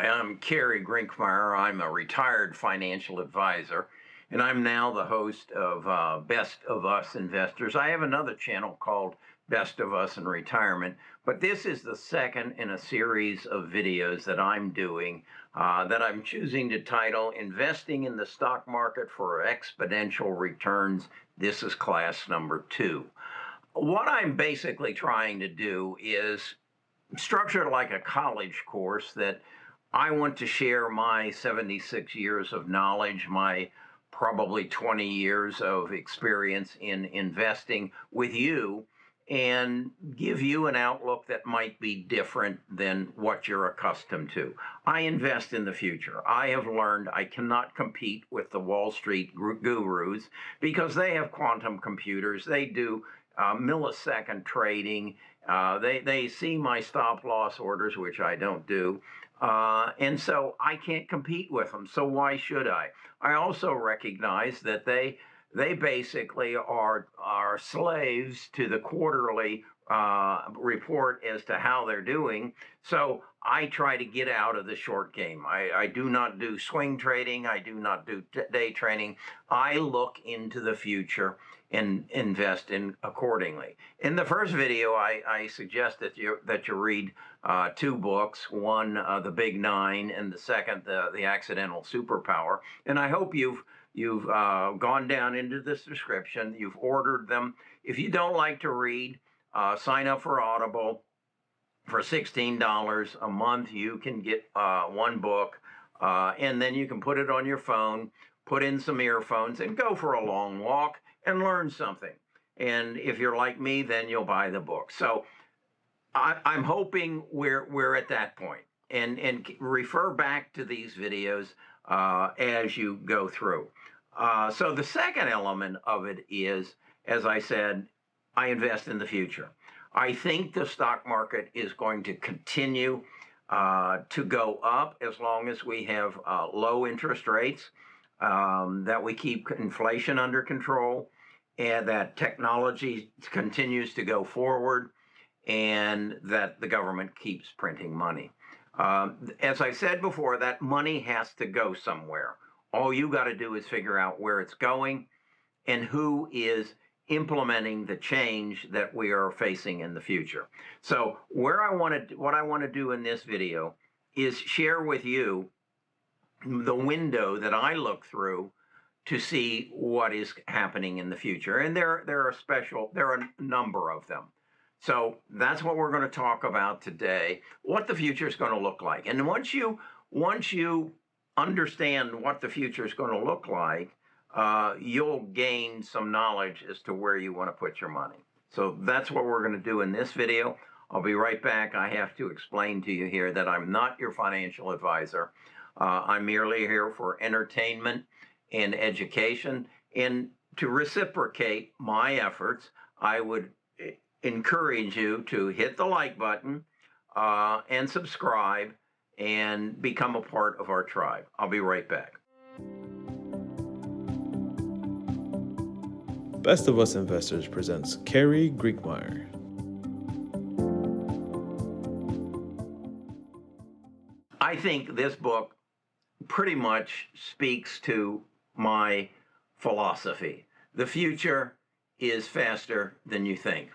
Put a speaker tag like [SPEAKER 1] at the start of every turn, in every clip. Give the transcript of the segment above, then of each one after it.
[SPEAKER 1] Hi, I'm Kerry Grinkmeyer. I'm a retired financial advisor, and I'm now the host of Best of Us Investors. I have another channel called Best of Us in Retirement, but this is the second in a series of videos that I'm doing that I'm choosing to title Investing in the Stock Market for Exponential Returns. This is class number 2. What I'm basically trying to do is structure it like a college course that I want to share my 76 years of knowledge, my probably 20 years of experience in investing with you, and give you an outlook that might be different than what you're accustomed to. I invest in the future. I have learned I cannot compete with the Wall Street gurus because they have quantum computers. They do millisecond trading. They see my stop loss orders, which I don't do. And so I can't compete with them. So why should I? I also recognize that they basically are slaves to the quarterly report as to how they're doing. So I try to get out of the short game. I do not do swing trading. I do not do day trading. I look into the future and invest in accordingly. In the first video, I suggest that you read 2 books, one, The Big Nine, and the second, The Accidental Superpower. And I hope you've gone down into this description, you've ordered them. If you don't like to read, sign up for Audible. For $16 a month, you can get one book, and then you can put it on your phone, put in some earphones, and go for a long walk and learn something. And if you're like me, then you'll buy the book. So I'm hoping we're at that point. And refer back to these videos as you go through. So the second element of it is, as I said, I invest in the future. I think the stock market is going to continue to go up as long as we have low interest rates, that we keep inflation under control, and that technology continues to go forward, and that the government keeps printing money. As I said before, that money has to go somewhere. All you got to do is figure out where it's going and who is implementing the change that we are facing in the future. So what I want to do in this video is share with you the window that I look through to see what is happening in the future. And there are a number of them. So that's what we're going to talk about today, what the future is going to look like. And once you understand what the future is going to look like, you'll gain some knowledge as to where you want to put your money. So that's what we're going to do in this video. I'll be right back. I have to explain to you here that I'm not your financial advisor. I'm merely here for entertainment and education. And to reciprocate my efforts, I would encourage you to hit the like button and subscribe and become a part of our tribe. I'll be right back.
[SPEAKER 2] Best of Us Investors presents Kerry Grinkmeyer.
[SPEAKER 1] I think this book pretty much speaks to my philosophy. The future is faster than you think.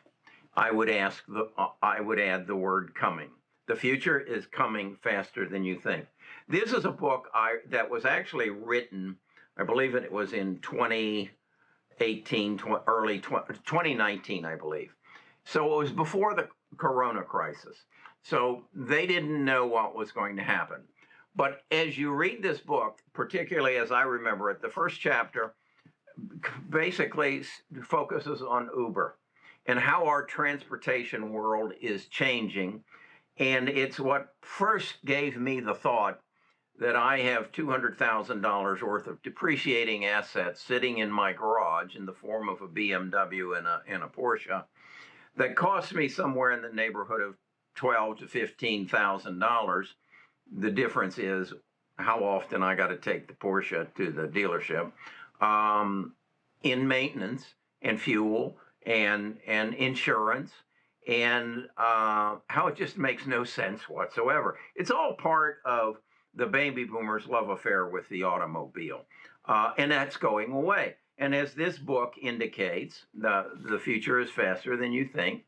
[SPEAKER 1] I would add the word coming. The future is coming faster than you think. This is a book that was actually written, I believe it was in 2019, I believe. So it was before the Corona crisis. So they didn't know what was going to happen. But as you read this book, particularly as I remember it, the first chapter basically focuses on Uber and how our transportation world is changing. And it's what first gave me the thought that I have $200,000 worth of depreciating assets sitting in my garage in the form of a BMW and a Porsche that cost me somewhere in the neighborhood of $12,000 to $15,000. The difference is how often I got to take the Porsche to the dealership, in maintenance and fuel and insurance, and how it just makes no sense whatsoever. It's all part of the baby boomers' love affair with the automobile. And that's going away. And as this book indicates, the future is faster than you think.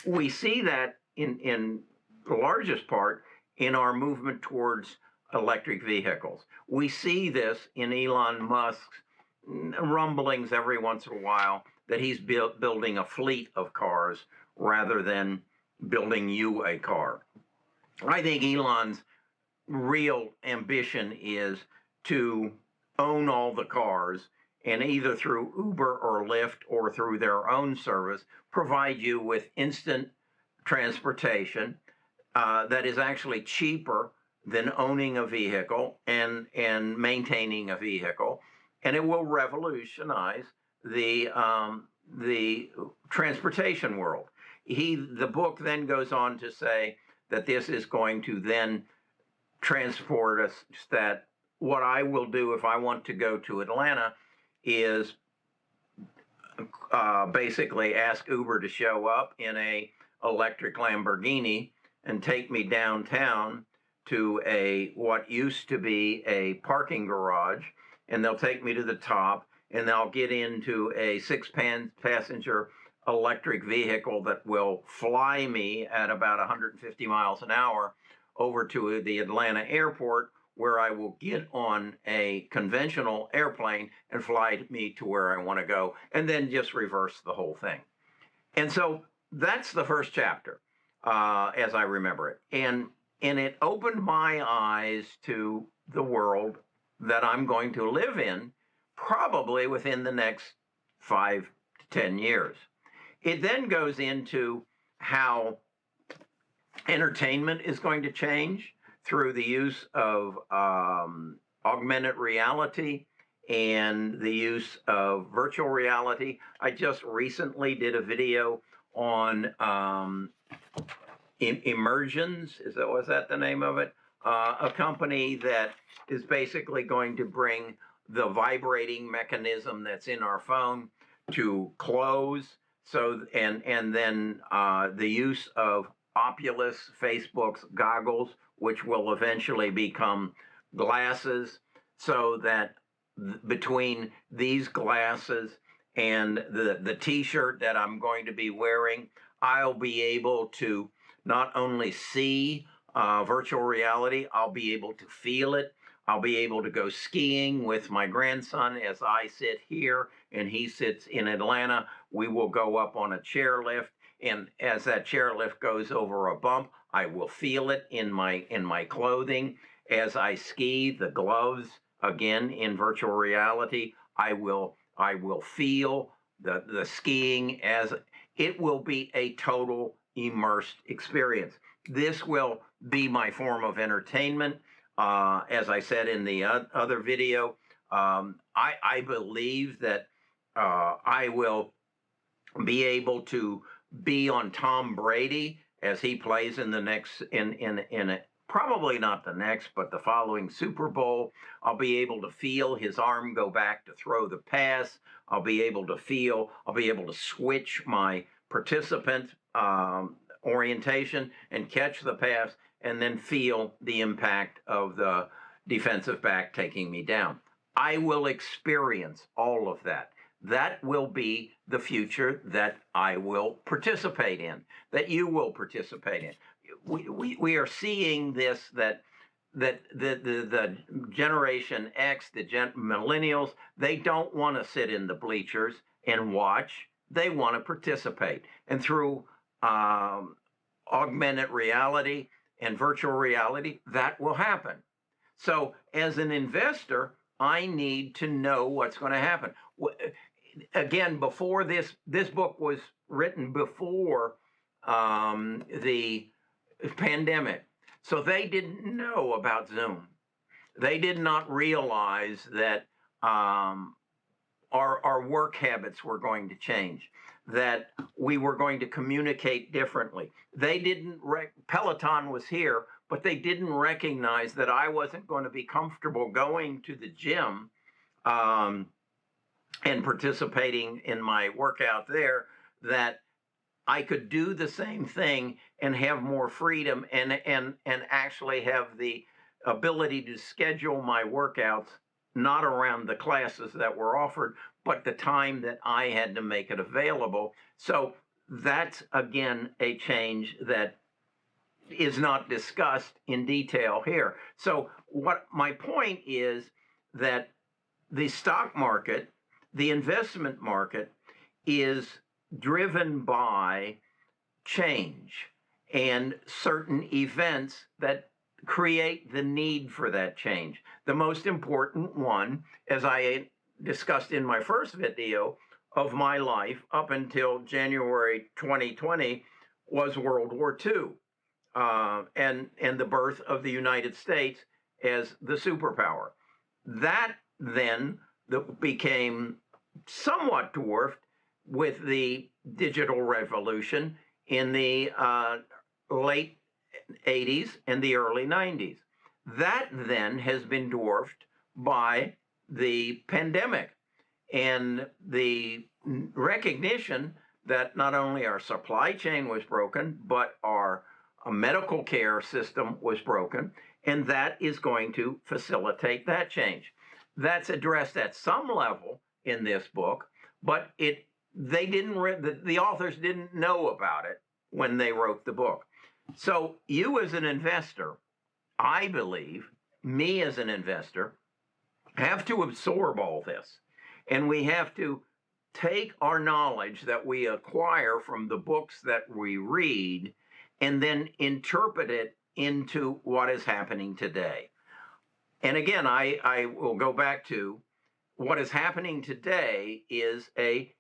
[SPEAKER 1] We see that in the largest part in our movement towards electric vehicles. We see this in Elon Musk's rumblings every once in a while that he's building a fleet of cars rather than building you a car. I think Elon's real ambition is to own all the cars and either through Uber or Lyft or through their own service, provide you with instant transportation that is actually cheaper than owning a vehicle and maintaining a vehicle. And it will revolutionize the transportation world. The book then goes on to say that this is going to then transport us, that what I will do if I want to go to Atlanta is basically ask Uber to show up in a electric Lamborghini and take me downtown to what used to be a parking garage, and they'll take me to the top, and they'll get into a passenger electric vehicle that will fly me at about 150 miles an hour over to the Atlanta airport, where I will get on a conventional airplane and fly me to where I want to go, and then just reverse the whole thing. And so that's the first chapter, as I remember it. And it opened my eyes to the world that I'm going to live in probably within the next 5 to 10 years. It then goes into how entertainment is going to change through the use of augmented reality and the use of virtual reality. I just recently did a video on Immersions. Was that the name of it? A company that is basically going to bring the vibrating mechanism that's in our phone to close. And then the use of Oculus, Facebook's goggles, which will eventually become glasses, so that between these glasses and the t-shirt that I'm going to be wearing, I'll be able to not only see virtual reality, I'll be able to feel it. I'll be able to go skiing with my grandson as I sit here and he sits in Atlanta. We will go up on a chairlift, and as that chairlift goes over a bump, I will feel it in my clothing. As I ski, the gloves, again in virtual reality, I will feel the skiing. As it will be a total immersed experience. This will be my form of entertainment. As I said in the other video, I believe that I will be able to be on Tom Brady as he plays in the next, probably not the next, but the following Super Bowl. I'll be able to feel his arm go back to throw the pass. I'll be able to switch my participant orientation and catch the pass, and then feel the impact of the defensive back taking me down. I will experience all of that. That will be the future that I will participate in, that you will participate in. We are seeing this, that the Generation X, the millennials, they don't want to sit in the bleachers and watch. They want to participate. And through augmented reality and virtual reality, that will happen. So as an investor, I need to know what's going to happen. Again, before this book was written before the pandemic. So they didn't know about Zoom. They did not realize that our work habits were going to change, that we were going to communicate differently. They didn't, Peloton was here, but they didn't recognize that I wasn't going to be comfortable going to the gym and participating in my workout there, that I could do the same thing and have more freedom and actually have the ability to schedule my workouts not around the classes that were offered, but the time that I had to make it available. So that's again a change that is not discussed in detail here. So what my point is that the stock market, the investment market, is driven by change and certain events that create the need for that change. The most important one, as I discussed in my first video of my life up until January 2020, was World War II and the birth of the United States as the superpower. That then became somewhat dwarfed with the digital revolution in the late 80s and the early 90s. That then has been dwarfed by the pandemic and the recognition that not only our supply chain was broken, but our medical care system was broken, and that is going to facilitate that change. That's addressed at some level in this book, but the authors didn't know about it when they wrote the book. So you as an investor, I believe, me as an investor, have to absorb all this. And we have to take our knowledge that we acquire from the books that we read and then interpret it into what is happening today. And again, I will go back to what is happening today is a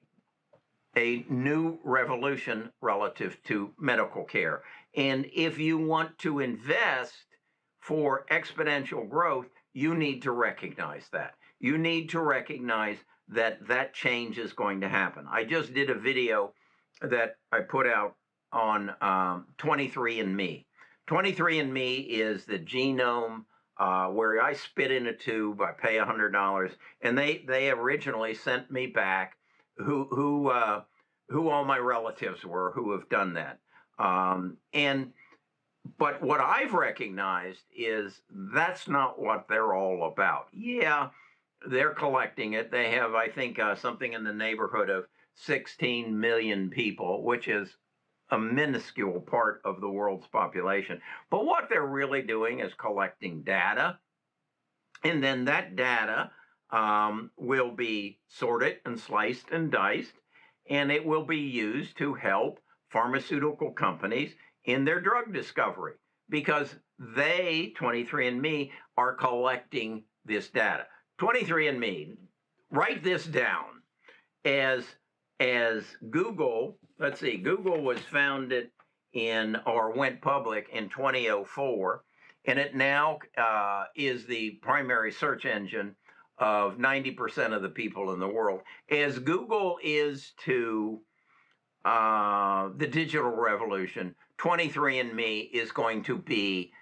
[SPEAKER 1] new revolution relative to medical care. And if you want to invest for exponential growth, you need to recognize that. You need to recognize that that change is going to happen. I just did a video that I put out on 23andMe. 23andMe is the genome where I spit in a tube. I pay $100, and they originally sent me back who all my relatives were who have done that. But what I've recognized is that's not what they're all about. Yeah, they're collecting it. They have, I think, something in the neighborhood of 16 million people, which is a minuscule part of the world's population. But what they're really doing is collecting data, and then that data will be sorted and sliced and diced, and it will be used to help pharmaceutical companies in their drug discovery, because they, 23andMe, are collecting this data. 23andMe, write this down, as Google, let's see, Google was founded or went public in 2004, and it now is the primary search engine of 90% of the people in the world. As Google is to the digital revolution, 23andMe is going to be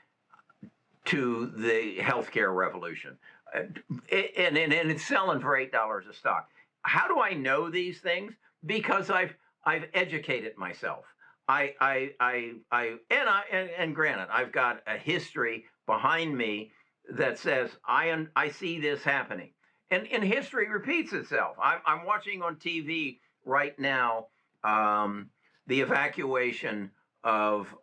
[SPEAKER 1] to the healthcare revolution. And it's selling for $8 a stock. How do I know these things? Because I've educated myself. And granted, I've got a history behind me that says I see this happening, and history repeats itself. I'm watching on TV right now the evacuation of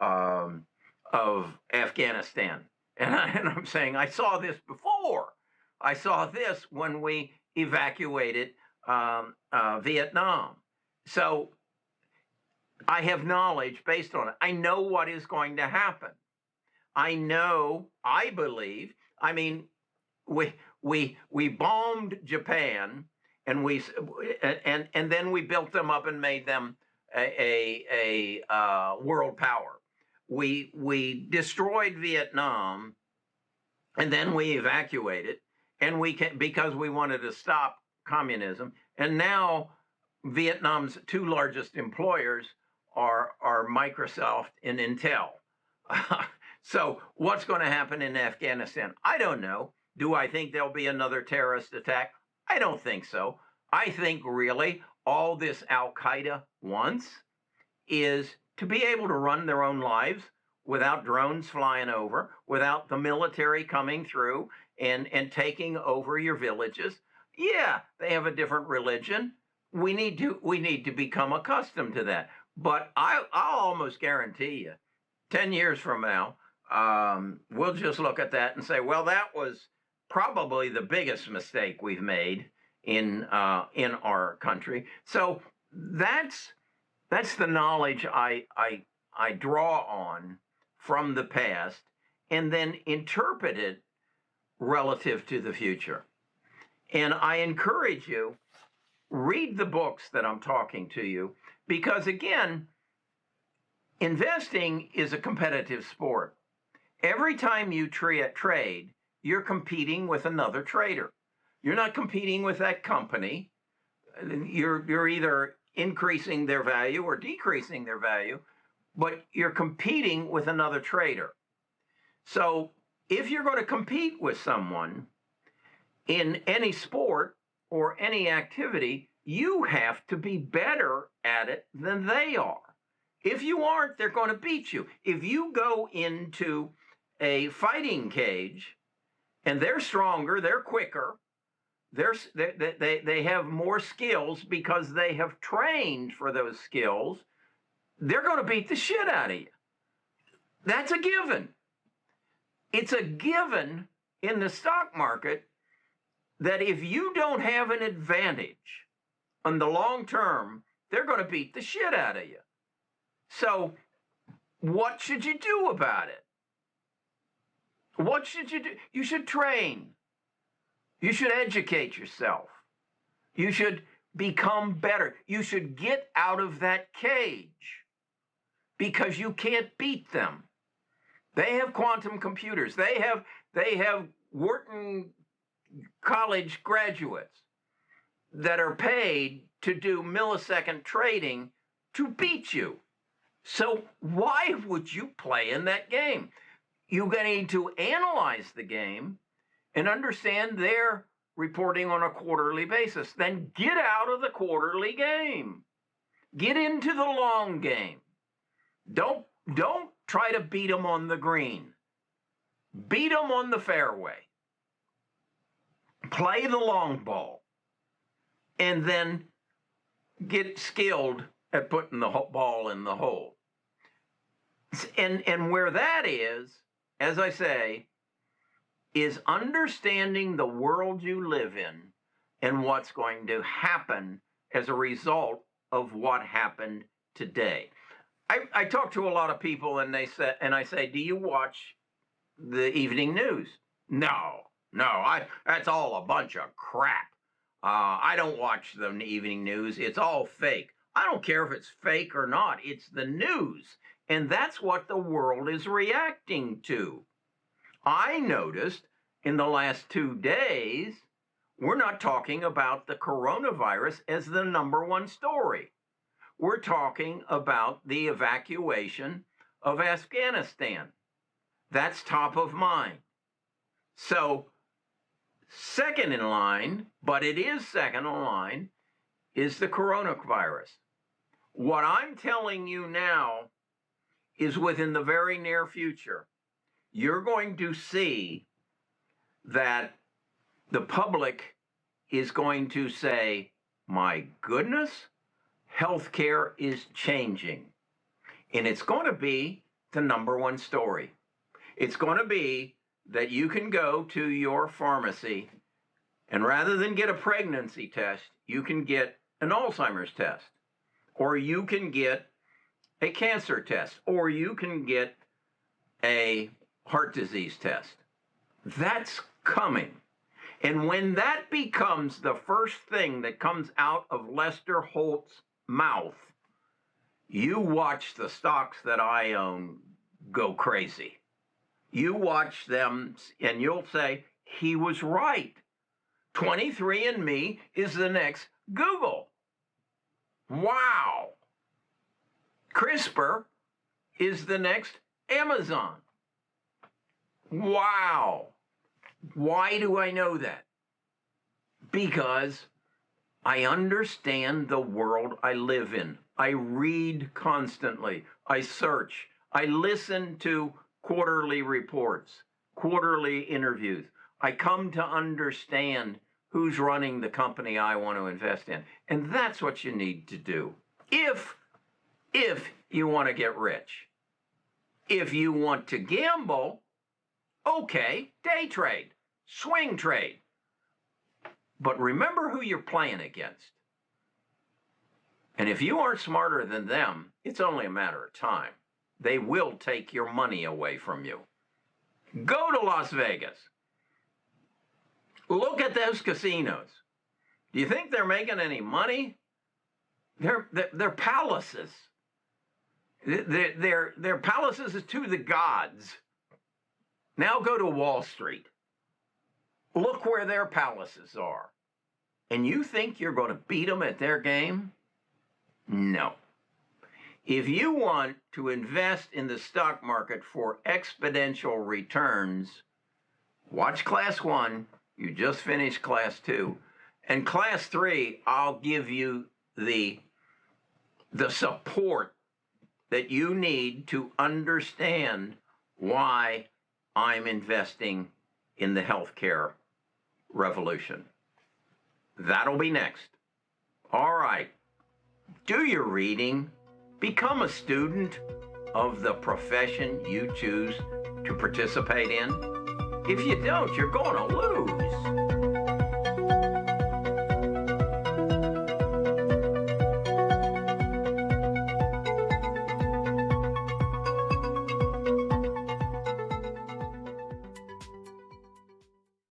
[SPEAKER 1] Afghanistan, and I'm saying I saw this before. I saw this when we evacuated Vietnam. So I have knowledge based on it. I know what is going to happen. I believe, I mean, we bombed Japan, and then we built them up and made them a world power. We destroyed Vietnam, and then we evacuated, and because we wanted to stop communism. And now Vietnam's two largest employers are Microsoft and Intel. So what's going to happen in Afghanistan? I don't know. Do I think there'll be another terrorist attack? I don't think so. I think really all this Al-Qaeda wants is to be able to run their own lives without drones flying over, without the military coming through and taking over your villages. Yeah, they have a different religion. We need to become accustomed to that. But I'll almost guarantee you, 10 years from now, we'll just look at that and say, well, that was probably the biggest mistake we've made in our country. So that's the knowledge I draw on from the past and then interpret it relative to the future. And I encourage you, read the books that I'm talking to you, because again, investing is a competitive sport. Every time you trade, you're competing with another trader. You're not competing with that company. You're either increasing their value or decreasing their value, but you're competing with another trader. So if you're going to compete with someone in any sport or any activity, you have to be better at it than they are. If you aren't, they're going to beat you. If you go into a fighting cage and they're stronger, they're quicker, they have more skills because they have trained for those skills, they're going to beat the shit out of you. That's a given. It's a given in the stock market that if you don't have an advantage on the long term, they're going to beat the shit out of you. So what should you do about it? What should you do? You should train. You should educate yourself. You should become better. You should get out of that cage because you can't beat them. They have quantum computers. They have Wharton College graduates that are paid to do millisecond trading to beat you. So why would you play in that game? You're going to need to analyze the game and understand their reporting on a quarterly basis. Then get out of the quarterly game. Get into the long game. Don't try to beat them on the green. Beat them on the fairway. Play the long ball. And then get skilled at putting the ball in the hole. And where that is, as I say, is understanding the world you live in and what's going to happen as a result of what happened today. I talk to a lot of people and I say, do you watch the evening news? No, that's all a bunch of crap. I don't watch the evening news. It's all fake. I don't care if it's fake or not. It's the news. And that's what the world is reacting to. I noticed in the last 2 days, we're not talking about the coronavirus as the number one story. We're talking about the evacuation of Afghanistan. That's top of mind. So, second in line, but it is second in line, is the coronavirus. What I'm telling you now is within the very near future, you're going to see that the public is going to say, my goodness, healthcare is changing. And it's going to be the number one story. It's going to be that you can go to your pharmacy and rather than get a pregnancy test, you can get an Alzheimer's test, or you can get a cancer test, or you can get a heart disease test. That's coming. And when that becomes the first thing that comes out of Lester Holt's mouth, you watch the stocks that I own go crazy. You watch them and you'll say, he was right. 23andMe is the next Google. Wow. CRISPR is the next Amazon. Wow. Why do I know that? Because I understand the world I live in. I read constantly. I search. I listen to quarterly reports, quarterly interviews. I come to understand who's running the company I want to invest in. And that's what you need to do if you want to get rich. If you want to gamble, okay, day trade, swing trade. But remember who you're playing against. And if you aren't smarter than them, it's only a matter of time. They will take your money away from you. Go to Las Vegas. Look at those casinos. Do you think they're making any money? They're palaces. They're palaces to the gods. Now go to Wall Street. Look where their palaces are. And you think you're going to beat them at their game? No. If you want to invest in the stock market for exponential returns, watch Class 1. You just finished Class 2. And Class 3, I'll give you the support that you need to understand why I'm investing in the healthcare revolution. That'll be next. All right. Do your reading. Become a student of the profession you choose to participate in. If you don't, you're going to lose.